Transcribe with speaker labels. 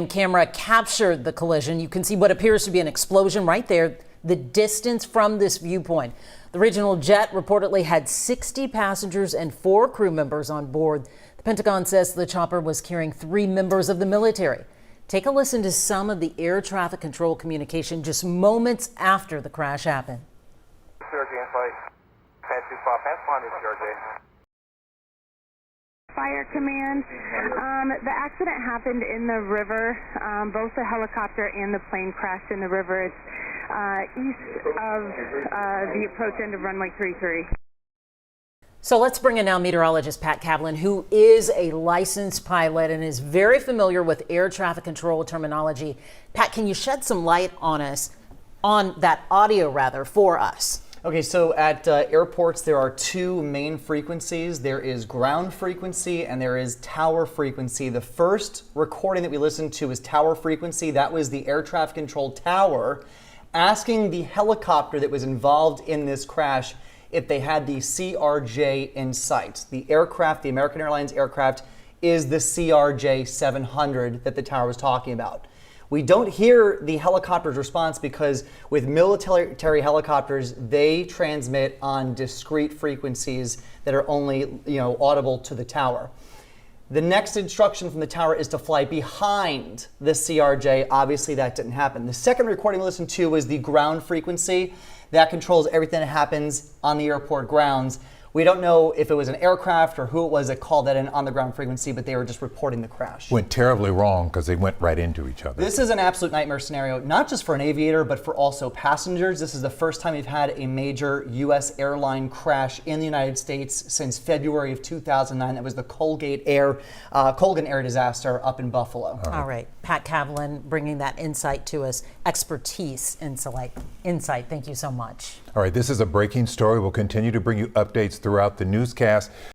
Speaker 1: Camera captured the collision. You can see what appears to be an explosion right there, the distance from this viewpoint. The regional jet reportedly had 60 passengers and 4 crew members on board. The Pentagon says the chopper was carrying 3 members of the military. Take a listen to some of the air traffic control communication just moments after the crash happened.
Speaker 2: Fire command. The accident happened in the river. Both the helicopter and the plane crashed in the river. It's east of the approach end of runway 33.
Speaker 1: So let's bring in now meteorologist Pat Cavlin, who is a licensed pilot and is very familiar with air traffic control terminology. Pat, can you shed some light on that audio for us?
Speaker 3: Okay, so at airports, there are 2 main frequencies. There is ground frequency and there is tower frequency. The first recording that we listened to is tower frequency. That was the air traffic control tower asking the helicopter that was involved in this crash if they had the CRJ in sight. The aircraft, the American Airlines aircraft, is the CRJ 700 that the tower was talking about. We don't hear the helicopter's response because with military helicopters, they transmit on discrete frequencies that are only, audible to the tower. The next instruction from the tower is to fly behind the CRJ. Obviously, that didn't happen. The second recording we listened to was the ground frequency. That controls everything that happens on the airport grounds. We don't know if it was an aircraft or who it was that called that in on the ground frequency, but they were just reporting the crash.
Speaker 4: Went terribly wrong because they went right into each other.
Speaker 3: This is an absolute nightmare scenario, not just for an aviator, but for also passengers. This is the first time we've had a major U.S. airline crash in the United States since February of 2009. That was the Colgan Air disaster up in Buffalo.
Speaker 1: All right. Pat Cavlin bringing that insight to us. Expertise, insight. Thank you so much.
Speaker 4: All right, this is a breaking story. We'll continue to bring you updates throughout the newscast.